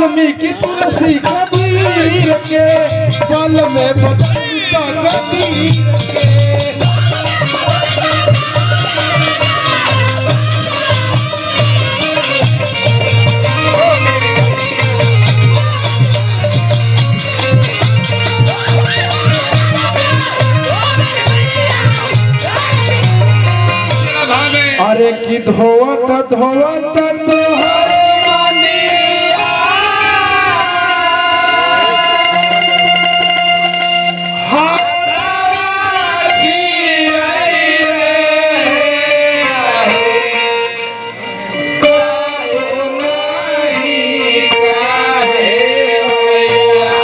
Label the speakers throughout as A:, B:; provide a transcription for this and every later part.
A: वाल्मीकि तुलसी कबीर के बल में बदलता कबीर के। अरे कि धोवत धोवत तोहरे मनिया हाथवा गिरई रे काहे नहीं काहे भैया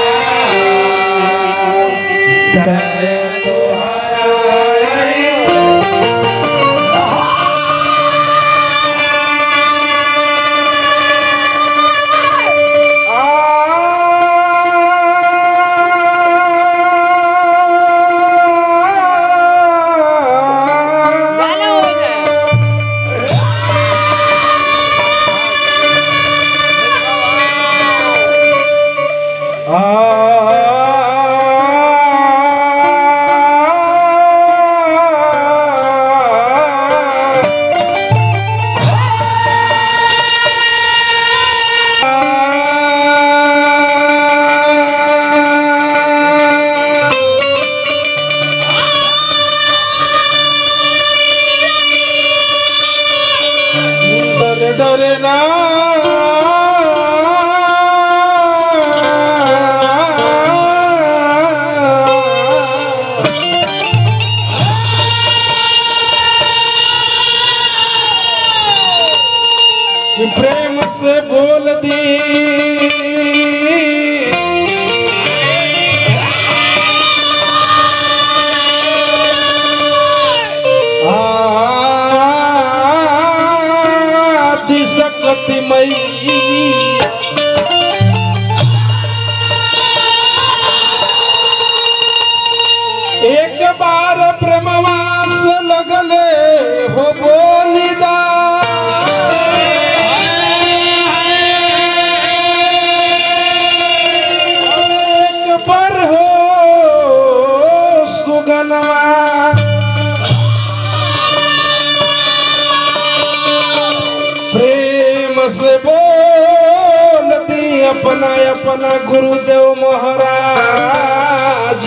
A: डरना प्रेम से बोल दी शक्ति मई एक बार प्रेमवास लगले हो बोलिदा एक पर हो सुगनवा से बोल दी अपना अपना गुरुदेव महाराज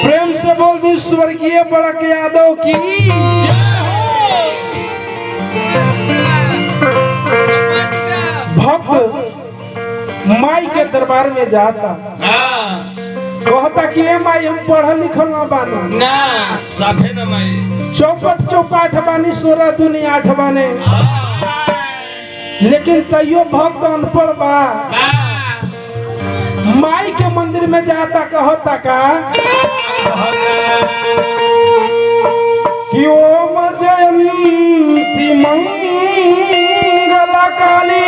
A: प्रेम से बोल दी स्वर्गीय बड़क यादव की भक्त माई के दरबार में जाता कहता कि माई हम पढ़ल लिखल ना बानी
B: ना साफे ना माई
A: चौपट चौपाठ बानी 16 दुनी 8 बाने लेकिन तैयो भक्त अनपढ़ बा माई के मंदिर में जाता कहता का कि ओम जयंती मंगला काली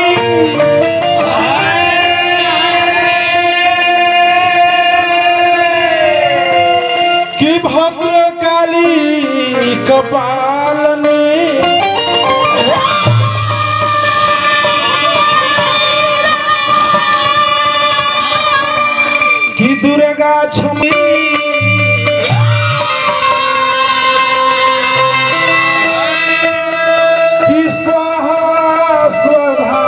A: भद्रकाली कपालनी कि दुर्गा क्षमी कि स्वाहा स्वधा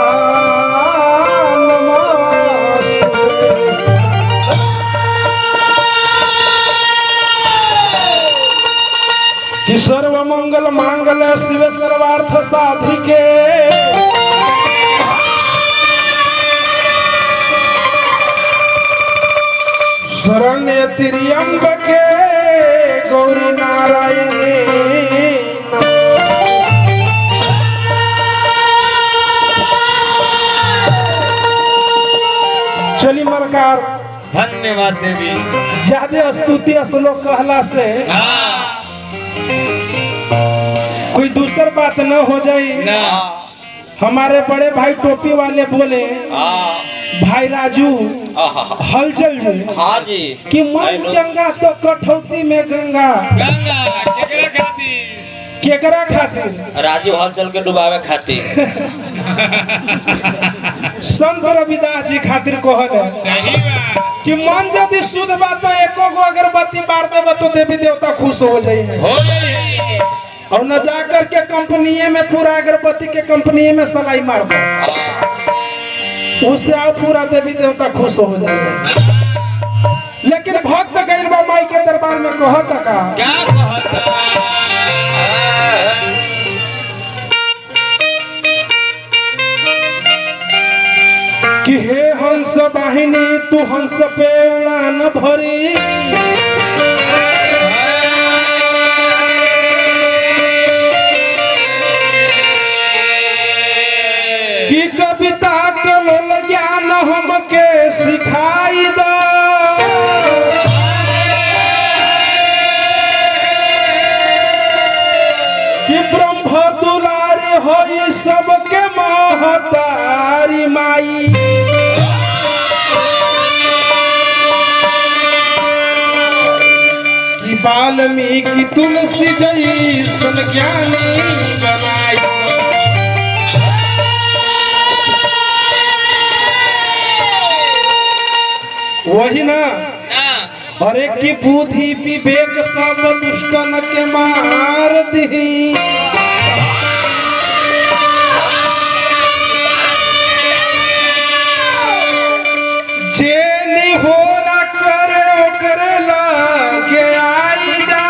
A: कि सर्व मंगल मांगल शिव सर्वार्थ साधिके शरण्य त्र्यंबके गौरी नारायणी चली मरकार
B: धन्यवाद देवी
A: ज्यादा स्तुति श्लोक कहला से कोई दूसर बात न हो जाए
B: ना।
A: हमारे बड़े भाई टोपी वाले बोले भाई राजू हलचल जी
B: हाँ जी
A: कि मन चंगा तो कठौती में गंगा
B: गंगा केकरा खाती
A: केकरा खातिर?
B: राजू हलचल के डुबावे खातिर।
A: संत रविदास जी खातिर कहल है
C: सही बात।
A: कि मन यदि शुद्ध बा तो एको गो अगरबत्ती बार देबा तो देवी देवता खुश हो जाइए।
C: हो गई।
A: और न जाकर के कंपनीये में पूरा अगरबत्ती के कंपनीये में सलाई मार दो, उससे आप पूरा देवी देवता खुश हो जाएगा। लेकिन भक्त गइल बा माई के दरबार में कहता का
B: क्या कहता?
A: कि हे हंस वाहिनी तू हंस पे उड़ान भरी, कि कविता कलोल ज्ञान हमके सिखाई दो, कि ब्रह्म दुलारी होई सबके महतारी माई। कि वाल्मीकि तुलसी जैसन ज्ञानी बनाई। वही ना, हरे की बुद्धि विवेक सब दुष्टन के मार दी। जे निहोरा करे ओकरे लागे आई जा,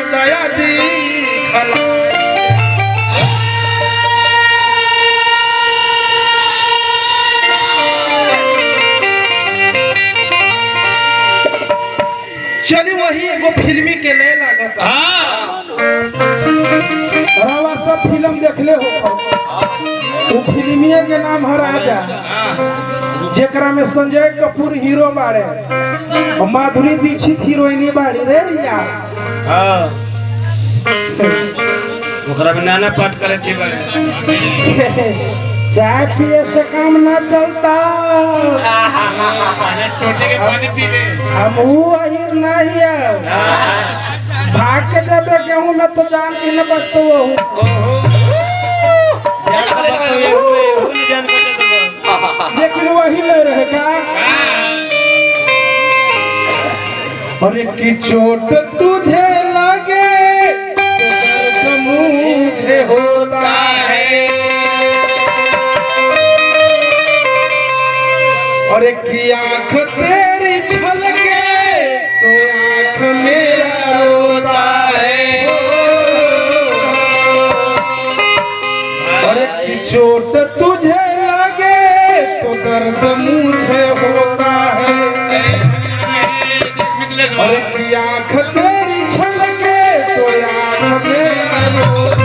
A: दया दिखला। चली वही एगो फिल्मी के ले लागत। रवा सब फिल्म देखले हो, वो फिल्मिया के नाम है राजा, जेकरा में संजय कपूर हीरो बाड़े और माधुरी दीक्षित हीरोइनी बाड़ी रे यार।
B: ओकरा में नाना पाठ करे थी बड़े।
A: चाय पिए से काम न चलता,
C: टोटे के पानी पी ले।
A: हम वो अहिर नहीं है, भाग के जब गेहूं में तो जान की न बचतो लेकिन वही ले रहेगा। और एक की चोट तुझे लगे तो मुझे होता है, और एक की आंख तेरी छलके तो आंख मेरा रोता है, और एक की चोट तुझे लगे तो दर्द मुझे होता है, और एक की आंख तेरी छलके तो आंख मेरा रोता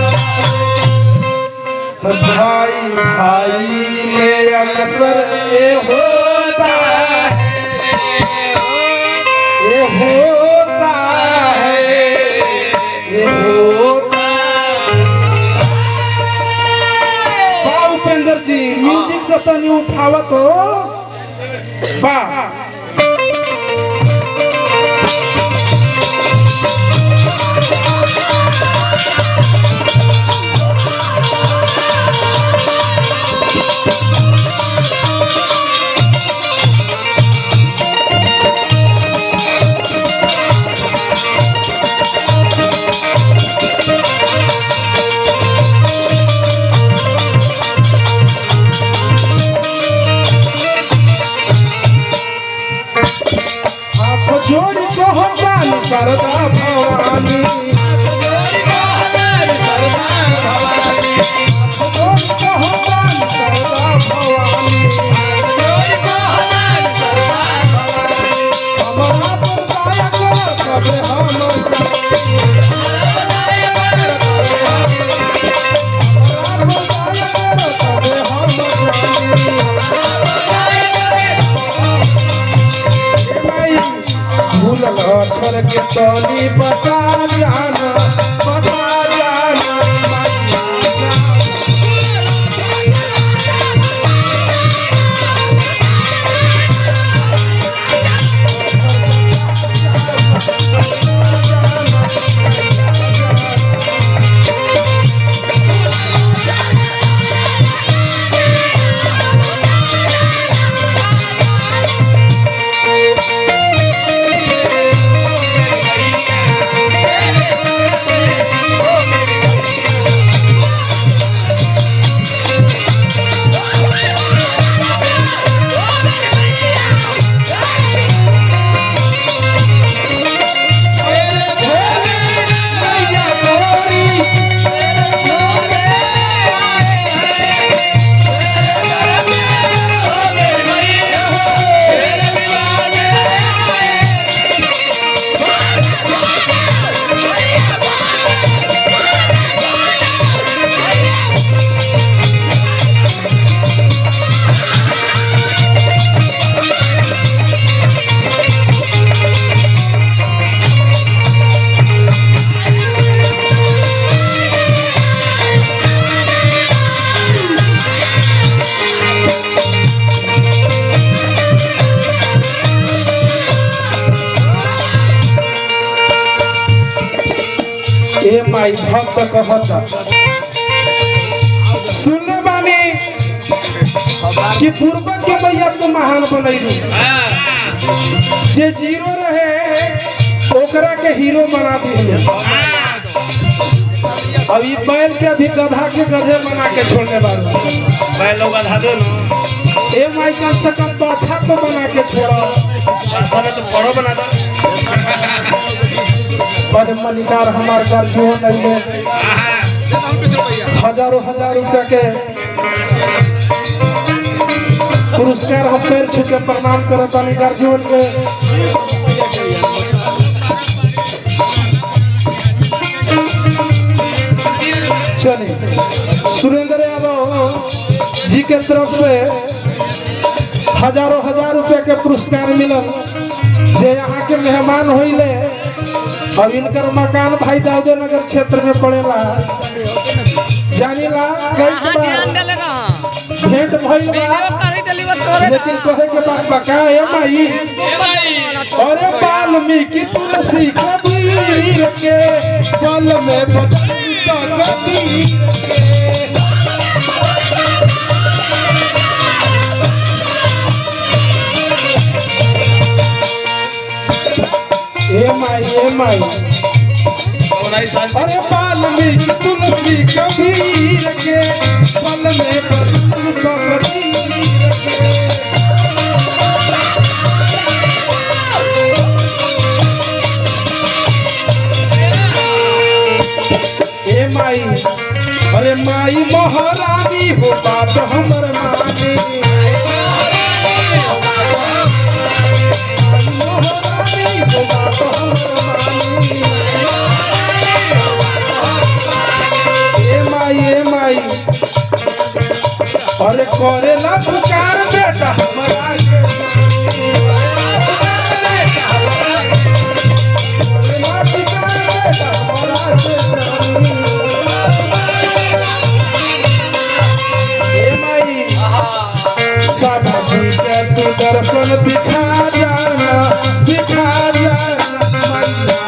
A: है। भाई भाई में अक्सर ये होता है, ये होता है, ये होता है। उपेंद्र जी म्यूजिक से तो नहीं उठावा तो वाह। के तोनी बता जाना मैया। ए माई भक्त कहता सुनने बानी कि पूर्व के मैया तो महान बनैलू जे जीरो रहे ओकरा के हीरो बना दिए। अब ये बैल के अभी गधा के गधे बना के छोड़ने वाला
B: बैल लोग गधा दो ना।
A: ए माई कम से कम तो अच्छा तो बना के छोड़ा
B: असल तो बड़ो बना दो।
A: बड़े मलिकार हमारे घर जो नहीं हजारों हजार रुपया के पुरस्कार हम पैर छू के प्रणाम करत मलिकार जीवन के। चलिए सुरेंद्र यादव जी के तरफ से हजारों हजार रुपया के पुरस्कार मिलल जे यहाँ के मेहमान होइले। और इनकर मकान भाई दाऊदे नगर क्षेत्र में पड़ेला जानीला भेंट भइल बा लेकिन कहे के बात बका ए माई अरे वाल्मीकि तुलसी कबीर के जल में बदलता कबीर ए माई अरे वाल्मीकि तुलसी कबीर के पल में बदलता कबीर ए माई अरे माई महारानी हो बात हमर मानी अरे करेला पुकार बेटा हमरा के तू दर्पण दिखा जाना दिखा जाना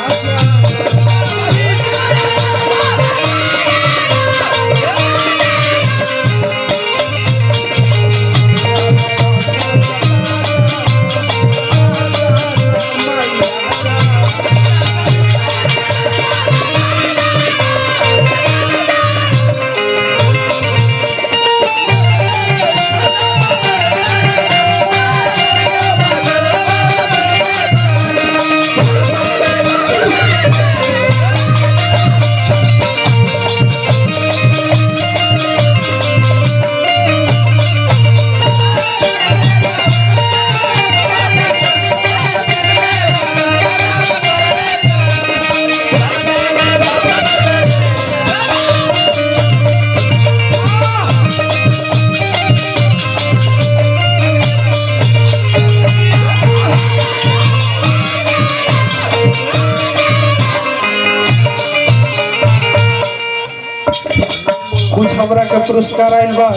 A: पुरस्कार आयल बा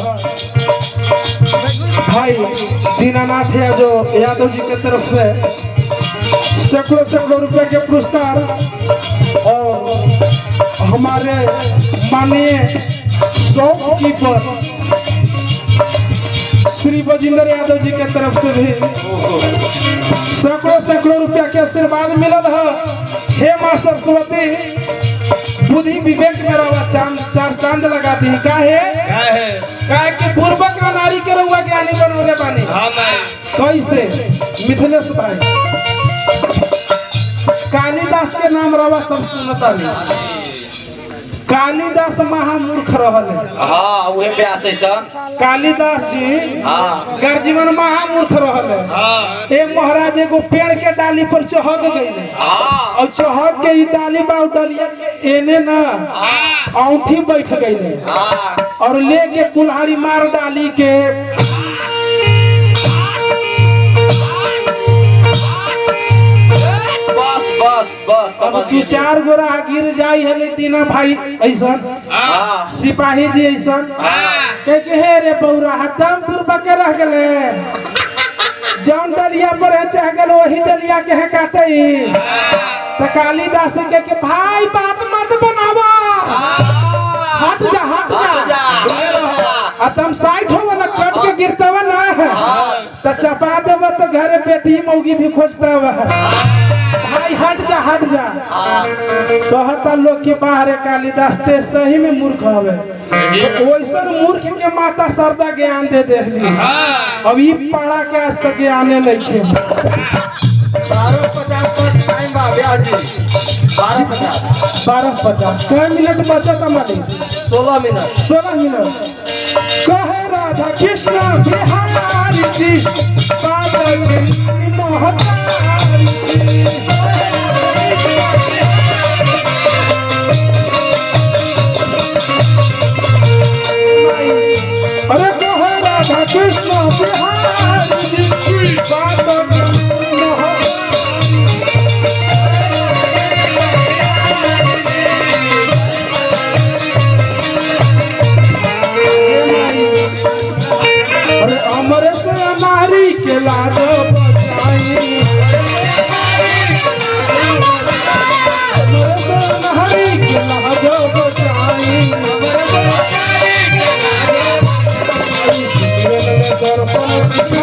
A: भाई दीनानाथ यादव जी के तरफ से सैकड़ों रुपए के पुरस्कार और हमारे माननीय शॉपकीपर श्री बजिंदर यादव जी के तरफ से भी सैकड़ों रुपया के आशीर्वाद मिलल है। हे माँ सरस्वती बुद्धि विवेक में रवा चार चांद लगा दी काहे कि पूर्वक नारी के रहुआ ज्ञानी बनोले बानी कैसे मिथिलेश भाई कालिदास के नाम रवा सब सुनता नहीं। कालिदास महामूर्ख रहल
D: हाँ उहे ब्यास है सर
A: कालिदास जी
D: हाँ
A: गर्जीवन महामूर्ख रहल ए महाराज एगो पेड़ के डाली पर चहक गई
D: हाँ
A: और चहक के ई डाली बा डलिया के एने ना औंठी बैठ गई
D: हाँ
A: और लेके कुल्हाड़ी मार डाली के
D: बस
A: अब दू चार गोरा गिर जाई हले दीना भाई ऐसा
D: हाँ
A: सिपाही जी ऐसा के हे रे बौरा हदम पूर्व के रह गले जौन डलिया पर है चाह गल वही डलिया के है काटे तो कालिदास के भाई बात मत बनावा हट जा तुम साइड हो ना कट के गिरतवा ना तो चपा देव तो घरे बेटी मौगी भी खोजता भाई हट जा कहता लोग के बाहर कालिदास ते सही में मूर्ख हवे वैसा मूर्ख के माता सरदा ज्ञान दे देली अब ई पढ़ा के आज तक ज्ञाने नहीं 12:50 कई मिनट बचत हमारे 16 मिनट कहे राधा कृष्ण बिहारी जी पागल मोहतारी अरे कहे राधा कृष्ण बिहारी जी पागल अमर से नारी के लाज बचाई अमर से नारी के लाज बचाई दर्पण